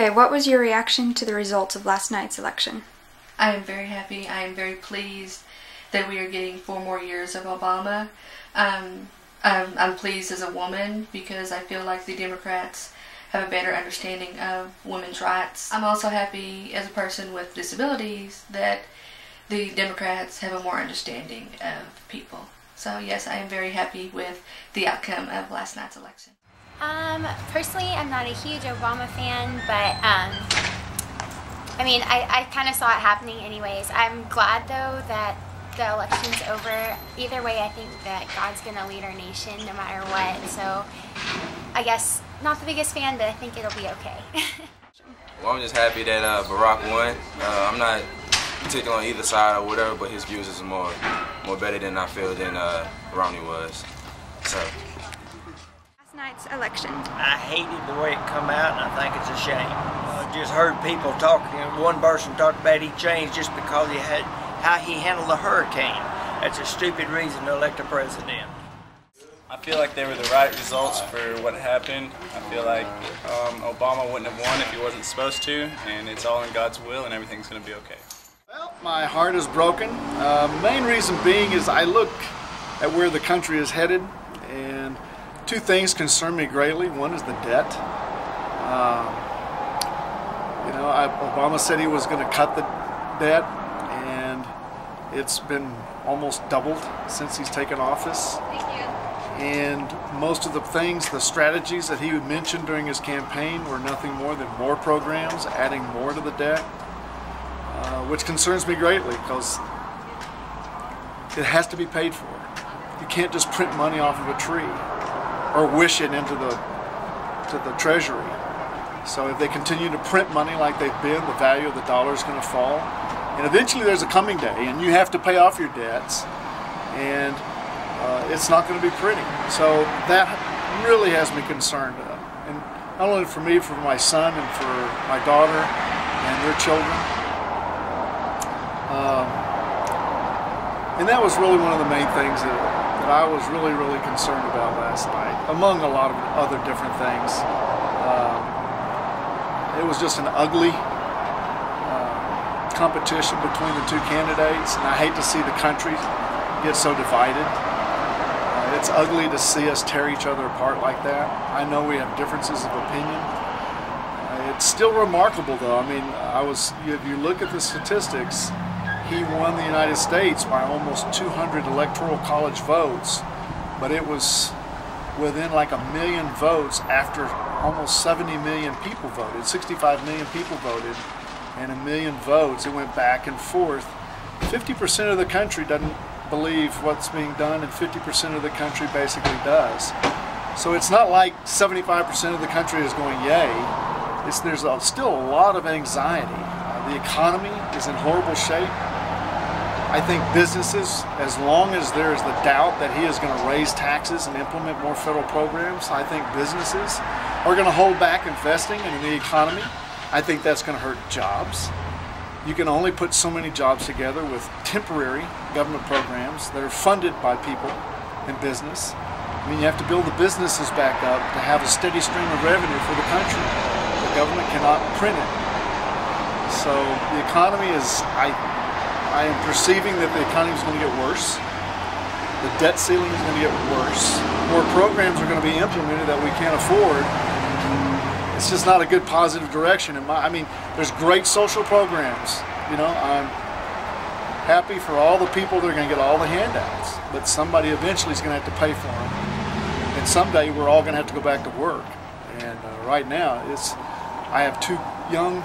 Okay, what was your reaction to the results of last night's election? I am very happy. I am very pleased that we are getting 4 more years of Obama. I'm pleased as a woman because I feel like the Democrats have a better understanding of women's rights. I'm also happy as a person with disabilities that the Democrats have a more understanding of people. So yes, I am very happy with the outcome of last night's election. Personally, I'm not a huge Obama fan, but I mean, I kind of saw it happening anyways. I'm glad though that the election's over. Either way, I think that God's gonna lead our nation no matter what. So I guess not the biggest fan, but I think it'll be okay. Well, I'm just happy that Barack won. I'm not particular on either side or whatever, but his views is more better than I feel than Romney was. So. Last night's election. I hated the way it come out, and I think it's a shame. I just heard people talking. One person talked about he changed just because he had how he handled the hurricane. That's a stupid reason to elect a president. I feel like they were the right results for what happened. I feel like Obama wouldn't have won if he wasn't supposed to, and it's all in God's will, and everything's going to be okay. Well, my heart is broken. Main reason being is I look at where the country is headed, and 2 things concern me greatly. One is the debt. Obama said he was going to cut the debt, and it's been almost doubled since he's taken office. And most of the things, the strategies that he mentioned during his campaign were nothing more than more programs, adding more to the debt, which concerns me greatly because it has to be paid for. You can't just print money off of a tree or wish it into the treasury. So if they continue to print money like they've been, the value of the dollar is going to fall. And eventually there's a coming day, and you have to pay off your debts, and it's not going to be pretty. So that really has me concerned. And not only for me, for my son and for my daughter and their children. And that was really one of the main things that I was really concerned about last night, among a lot of other different things. It was just an ugly competition between the 2 candidates, and I hate to see the country get so divided. It's ugly to see us tear each other apart like that. I know we have differences of opinion. It's still remarkable though. I mean, if you look at the statistics, he won the United States by almost 200 electoral college votes, but it was within like 1 million votes after almost 70 million people voted. 65 million people voted, and 1 million votes. It went back and forth. 50% of the country doesn't believe what's being done, and 50% of the country basically does. So it's not like 75% of the country is going yay. There's still a lot of anxiety. The economy is in horrible shape. I think businesses, as long as there is the doubt that he is going to raise taxes and implement more federal programs, I think businesses are going to hold back investing in the economy. I think that's going to hurt jobs. You can only put so many jobs together with temporary government programs that are funded by people in business. I mean, you have to build the businesses back up to have a steady stream of revenue for the country. The government cannot print it. So the economy is, I am perceiving that the economy is going to get worse. The debt ceiling is going to get worse. More programs are going to be implemented that we can't afford. It's just not a good positive direction. I mean, there's great social programs. You know, I'm happy for all the people that are going to get all the handouts, but somebody eventually is going to have to pay for them. And someday we're all going to have to go back to work. And right now, I have 2 young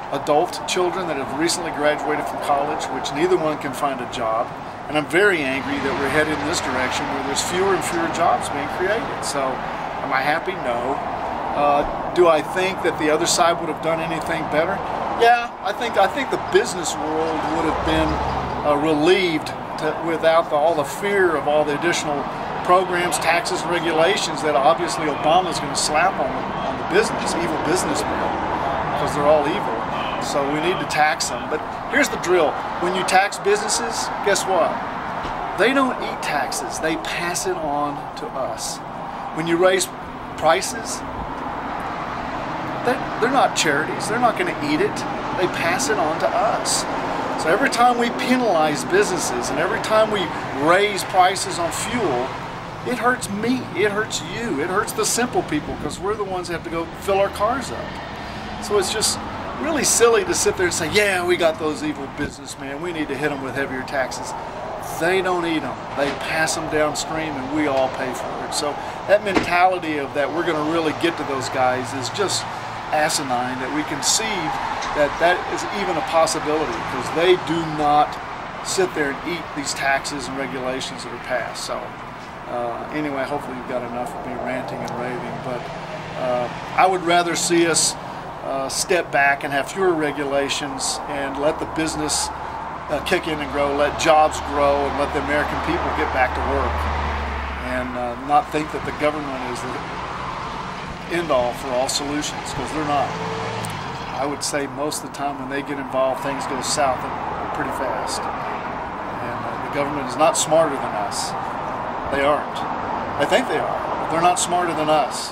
adult children that have recently graduated from college, which neither one can find a job. And I'm very angry that we're headed in this direction where there's fewer and fewer jobs being created. So, am I happy? No. Do I think that the other side would have done anything better? Yeah, I think the business world would have been relieved without all the fear of all the additional programs, taxes, and regulations that obviously Obama's going to slap on the business, evil businessmen, because they're all evil. So we need to tax them. But here's the drill. When you tax businesses, guess what? They don't eat taxes. They pass it on to us. When you raise prices, they're not charities. They're not going to eat it. They pass it on to us. So every time we penalize businesses and every time we raise prices on fuel, it hurts me, it hurts you, it hurts the simple people because we're the ones that have to go fill our cars up. So it's just really silly to sit there and say, yeah, we got those evil businessmen, we need to hit them with heavier taxes. They don't eat them. They pass them downstream and we all pay for it. So that mentality of that we're going to really get to those guys is just asinine, that we conceive that that is even a possibility because they do not sit there and eat these taxes and regulations that are passed. So anyway, hopefully you've got enough of me ranting and raving, but I would rather see us step back and have fewer regulations and let the business kick in and grow, let jobs grow, and let the American people get back to work, and not think that the government is the end-all for all solutions, because they're not. I would say most of the time when they get involved, things go south pretty fast. And the government is not smarter than us. They aren't. They think they are, but they're not smarter than us.